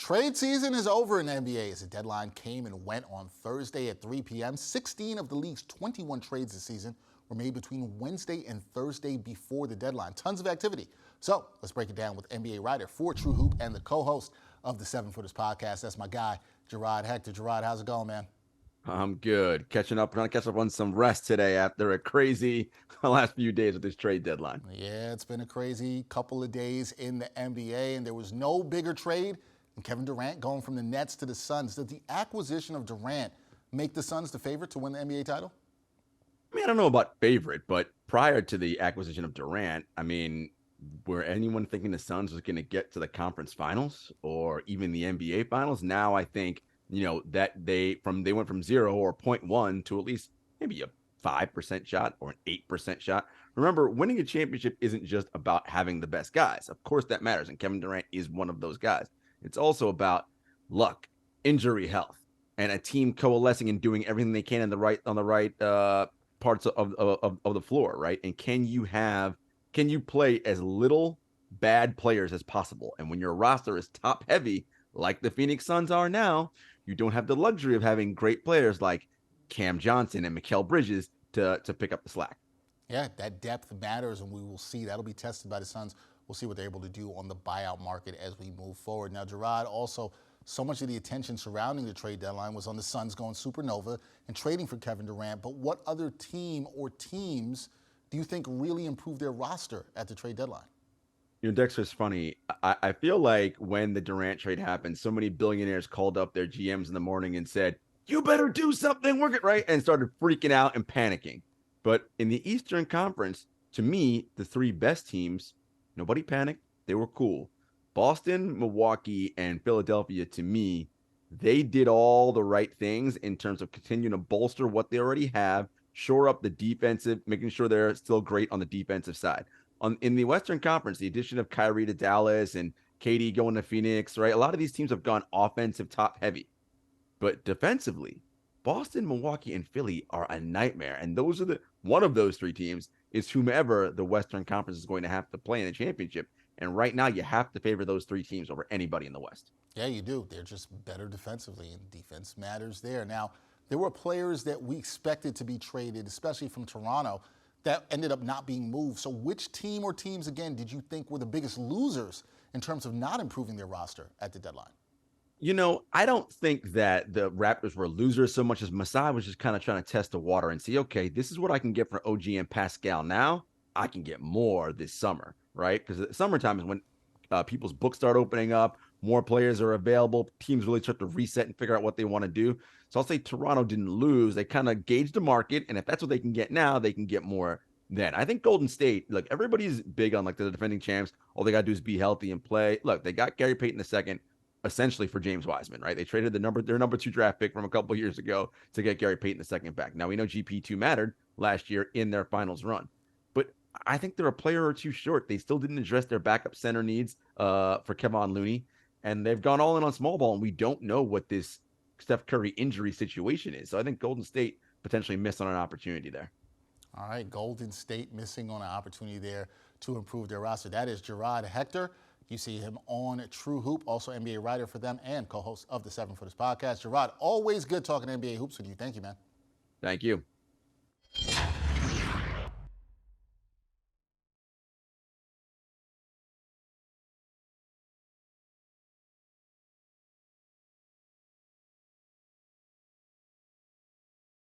Trade season is over in the NBA as the deadline came and went on Thursday at 3 p.m. 16 of the league's 21 trades this season were made between Wednesday and Thursday before the deadline. Tons of activity. So let's break it down with NBA writer for True Hoop and the co-host of the 7-Footers podcast. That's my guy, Jarod. Hector. Jarod, how's it going, man? I'm good. Trying to catch up on some rest today after a crazy last few days with this trade deadline. Yeah, it's been a crazy couple of days in the NBA, and there was no bigger trade than Kevin Durant going from the Nets to the Suns. Did the acquisition of Durant make the Suns the favorite to win the NBA title? I mean, I don't know about favorite, but prior to the acquisition of Durant, were anyone thinking the Suns was going to get to the conference finals or even the NBA finals? Now I think, that they went from 0 or 0.1 to at least maybe a 5% shot or an 8% shot. Remember, winning a championship isn't just about having the best guys. Of course, that matters, and Kevin Durant is one of those guys. It's also about luck, injury health, and a team coalescing and doing everything they can on the right parts of the floor, right? And can you play as little bad players as possible? And when your roster is top heavy, like the Phoenix Suns are now, you don't have the luxury of having great players like Cam Johnson and Mikal Bridges to pick up the slack. Yeah, that depth matters, and we will see. That'll be tested by the Suns. We'll see what they're able to do on the buyout market as we move forward. Now, Jarod, also, so much of the attention surrounding the trade deadline was on the Suns going supernova and trading for Kevin Durant. But what other team or teams do you think really improved their roster at the trade deadline? Dexter's funny. I feel like when the Durant trade happened, so many billionaires called up their GMs in the morning and said, "You better do something, work it right," and started freaking out and panicking. But in the Eastern Conference, to me, the three best teams, nobody panicked. They were cool. Boston, Milwaukee, and Philadelphia, to me, they did all the right things in terms of continuing to bolster what they already have, shore up the defensive, making sure they're still great on the defensive side. In the Western Conference, the addition of Kyrie to Dallas and KD going to Phoenix, right? A lot of these teams have gone offensive top heavy. But defensively, Boston, Milwaukee, and Philly are a nightmare. And one of those three teams is whomever the Western Conference is going to have to play in the championship. And right now, you have to favor those three teams over anybody in the West. Yeah, you do. They're just better defensively, and defense matters there. Now, there were players that we expected to be traded, especially from Toronto, that ended up not being moved. So which team or teams, again, did you think were the biggest losers in terms of not improving their roster at the deadline? I don't think that the Raptors were losers so much as Masai was just kind of trying to test the water and see, okay, this is what I can get for OG and Pascal now. I can get more this summer, right? Because summertime is when people's books start opening up, more players are available, teams really start to reset and figure out what they want to do. So I'll say Toronto didn't lose. They kind of gauged the market, and if that's what they can get now, they can get more then. I think Golden State, like everybody's big on like the defending champs. All they got to do is be healthy and play. Look, they got Gary Payton II essentially for James Wiseman, right? They traded their number 2 draft pick from a couple of years ago to get Gary Payton II back. Now we know GP2 mattered last year in their finals run, but I think they're a player or two short. They still didn't address their backup center needs for Kevon Looney, and they've gone all in on small ball, and we don't know what this Steph Curry injury situation is. So I think Golden State potentially missed on an opportunity there. All right, Golden State missing on an opportunity there to improve their roster. That is Jarod Hector. You see him on True Hoop, also NBA writer for them and co-host of the 7-Footers podcast. Jarod, always good talking NBA hoops with you. Thank you, man. Thank you.